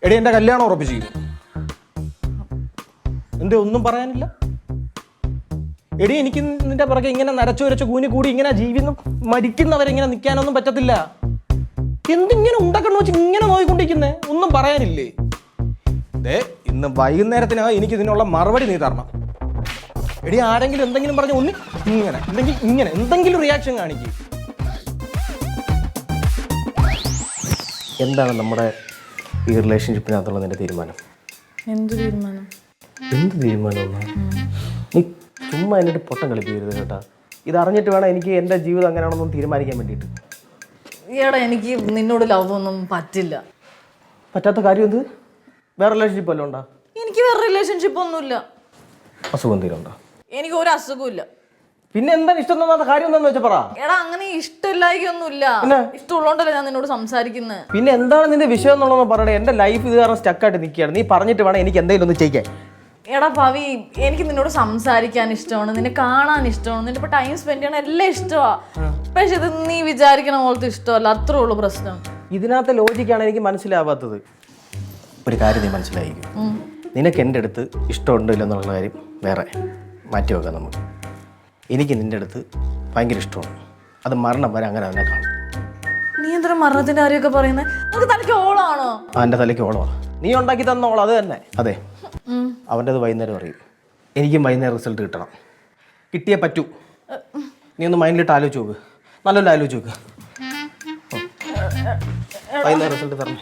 എടി എന്റെ കല്യാണം ഉറപ്പിച്ചിരിക്കുന്നു. എന്തേ ഒന്നും പറയാനില്ല? എടി എനിക്ക് നിന്റെ പിറകെ ഇങ്ങനെ നരച്ചു വരച്ച് കൂനി കൂടി ഇങ്ങനെ ജീവിതം മരിക്കുന്നവരെങ്ങനെ നിൽക്കാനൊന്നും പറ്റത്തില്ല. എന്തിങ്ങനെ ഉണ്ടക്കണ്ണ് വെച്ച് ഇങ്ങനെ നോയിക്കൊണ്ടിരിക്കുന്നേ? ഒന്നും പറയാനില്ലേ? ദേ ഇന്ന് വൈകുന്നേരത്തിനകം എനിക്ക് ഇതിനുള്ള മറുപടി നീ തരണം. എടി ആരെങ്കിലും എന്തെങ്കിലും പറഞ്ഞ് ഒന്ന് ഇങ്ങനെ അല്ലെങ്കിൽ ഇങ്ങനെ എന്തെങ്കിലും റിയാക്ഷൻ കാണിക്കും. എന്താണ് നമ്മുടെ ഈ റിലേഷൻഷിപ്പിനകത്തുള്ള നിന്റെ തീരുമാനം? എന്ത് തീരുമാനം? എന്ത് തീരുമാനം? നീ ചുമ്മാ എന്നിട്ട് പൊട്ടം കളിക്കരുത് കേട്ടാ. ഇത് അറിഞ്ഞിട്ട് വേണം എനിക്ക് എൻ്റെ ജീവിതം അങ്ങനെയാണെന്നും തീരുമാനിക്കാൻ വേണ്ടിയിട്ട്. ഈയിടെ എനിക്ക് നിന്നോട് ലവ് ഒന്നും പറ്റില്ല. പറ്റാത്ത കാര്യം എന്ത്? വേറെ റിലേഷൻഷിപ്പ് വല്ലതും ഉണ്ടോ? എനിക്ക് വേറെ റിലേഷൻഷിപ്പ് ഒന്നുമില്ല. അസുഖം എന്തെങ്കിലും ഉണ്ടോ? എനിക്ക് ഒരു അസുഖവും ഇല്ല. പിന്നെ എന്താണ് ഇഷ്ടം തോന്നാത്ത കാര്യം എന്താന്ന് വെച്ചാൽ പറ. എടാ അങ്ങനെ ഇഷ്ടമില്ലായിക്കൊന്നുമില്ല. ഇഷ്ടമുള്ളതുകൊണ്ടല്ലേ ഞാൻ നിന്നോട് സംസാരിക്കുന്നത്. പിന്നെ എന്താണ് നിന്റെ വിഷയം എന്നുള്ളതെന്ന് പറയണേ. എൻ്റെ ലൈഫ് ഇത് കാരണം സ്റ്റക്കായിട്ട് നിൽക്കുകയാണ്. നീ പറഞ്ഞിട്ട് വേണം എനിക്ക് എന്തെങ്കിലും ഒന്ന് ചെയ്യാൻ. എടാ പവി, എനിക്ക് നിന്നോട് സംസാരിക്കാൻ ഇഷ്ടമാണ്, നിന്നെ കാണാൻ ഇഷ്ടമാണ്, നിന്റെ ഇപ്പൊ ടൈം സ്പെൻഡ് ചെയ്യണം എല്ലാം ഇഷ്ടമാണ്. പക്ഷെ ഇത് നീ വിചാരിക്കണ പോലത്തെ ഇഷ്ടമല്ല. അത്രേ ഉള്ളൂ പ്രശ്നം. ഇതിനകത്ത് ലോജിക്കാണ് എനിക്ക് മനസ്സിലാവാത്തത്. ഒരു കാര്യം നീ മനസ്സിലായിരിക്കും. നിനക്ക് എൻ്റെ അടുത്ത് ഇഷ്ടമുണ്ടോ ഇല്ലെന്നുള്ള കാര്യം വേറെ മാറ്റി വെക്കാം നമുക്ക്. എനിക്ക് നിൻ്റെ അടുത്ത് ഭയങ്കര ഇഷ്ടമാണ്. അത് മരണം വരെ അങ്ങനെ തന്നെ കാണും. നീ എന്തിനാ മരണത്തിന്റെ കാര്യമൊക്കെ പറയുന്നത്? നിനക്ക് തലയ്ക്ക് ഓളാണോ? എൻ്റെ തലയ്ക്ക് ഓളമാണ്. നീ ഉണ്ടാക്കി തന്നോളാം, അത് തന്നെ. അതെ, അവൻ്റെത് വൈകുന്നേരം അറിയും. എനിക്കും വൈകുന്നേരം റിസൾട്ട് കിട്ടണം. കിട്ടിയേ പറ്റൂ. നീ ഒന്ന് മൈൻഡിലിട്ട് ആലോചിച്ച് നോക്ക്. നല്ലൊരു ആലോചിച്ച് നോക്ക്. വൈകുന്നേരം റിസൾട്ട് തരണം.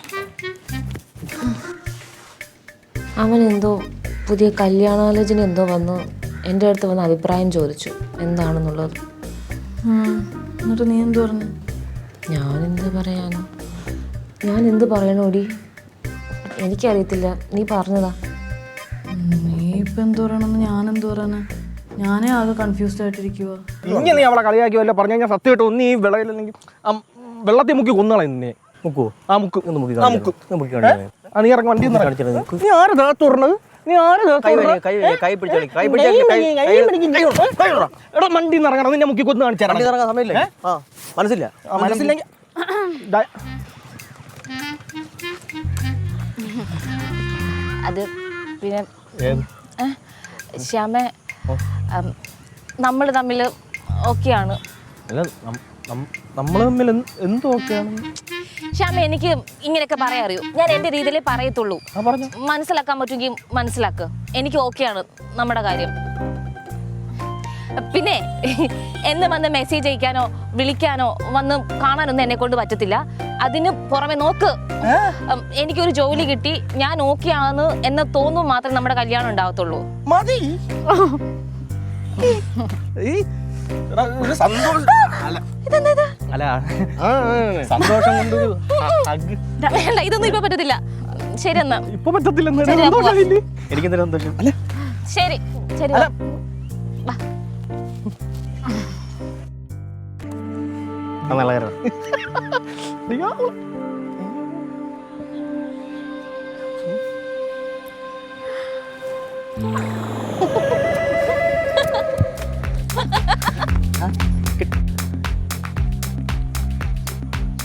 അവൻ എന്തോ പുതിയ കല്യാണാലോചന എന്തോ വന്ന് എൻ്റെ അടുത്ത് വന്ന് അഭിപ്രായം ചോദിച്ചു എന്താണെന്നുള്ളത്. എന്നിട്ട് നീ എന്ത് പറഞ്ഞു? ഞാൻ എന്ത് പറയണോടി? എനിക്കറിയത്തില്ല, നീ പറഞ്ഞതാ. നീ ഇപ്പം എന്ത് പറയണമെന്ന് ഞാൻ എന്ത് പറയാനാ? ഞാനേ ആകെ കൺഫ്യൂസ്ഡ് ആയിട്ടിരിക്കുക. ഇങ്ങനെ നീ അവളെ കളിയാക്കിയല്ലോ പറഞ്ഞു കഴിഞ്ഞാൽ സത്യമായിട്ട് ഒന്ന് ഈ വിളയില്ലെങ്കിൽ വെള്ളത്തിൽ മുക്കി കൊന്നളെ നിന്നെ. മുക്കോ? ആ മുക്ക് ഒന്ന് മുക്കി. ആ മുക്ക് നീ ഇറങ്ങി വണ്ടി നീ ആര് ദേഹത്ത് പറഞ്ഞത്? നീ ആര് എടാ വണ്ടി ഇറങ്ങണം. നിന്നെ മുക്കി കൊന്ന് കാണിച്ചാൽ സമയമില്ല. മനസ്സില്ല മനസ്സില്ലെങ്കിൽ അത് പിന്നെ ശ്യാമ, നമ്മൾ തമ്മിൽ ഓക്കെയാണ്. നമ്മൾ തമ്മിൽ എന്ത് ഓക്കെയാണ്? ശ്യാമ, എനിക്ക് ഇങ്ങനെയൊക്കെ പറയാൻ അറിയൂ. ഞാൻ എൻ്റെ രീതിയിലേ പറയത്തുള്ളൂ. മനസ്സിലാക്കാൻ പറ്റുമെങ്കിൽ മനസ്സിലാക്കുക. എനിക്ക് ഓക്കെയാണ് നമ്മുടെ കാര്യം. പിന്നെ എന്ന് വന്ന് മെസ്സേജ് അയക്കാനോ വിളിക്കാനോ വന്ന് കാണാനൊന്നും എന്നെ കൊണ്ട് പറ്റത്തില്ല. അതിന് പുറമെ നോക്ക്, എനിക്കൊരു ജോലി കിട്ടി, ഞാൻ ഓക്കെ ആണെന്ന് എന്ന് തോന്നുമ്പോൾ മാത്രമേ നമ്മുടെ കല്യാണം ഉണ്ടാവത്തുള്ളൂ. സന്തോഷം കൊണ്ട് ഇതൊന്നും ഇപ്പൊ പറ്റത്തില്ല. ശരി എന്നാ. ഇപ്പൊ പറ്റത്തില്ല. എനിക്ക് സന്തോഷം. ശരി ശരി. നല്ല കാര്യം.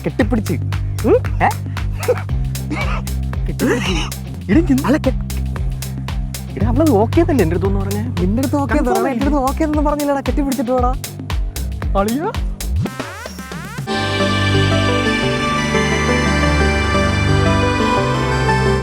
കെട്ടിപ്പിടിച്ച് അവളത് ഓക്കെ തന്നെ എൻ്റെ അടുത്ത് പറഞ്ഞേ. നിന്റെ അടുത്ത് ഓക്കെ പറഞ്ഞില്ലടാ. കെട്ടിപ്പിടിച്ചിട്ട് വേടാ അളിയ.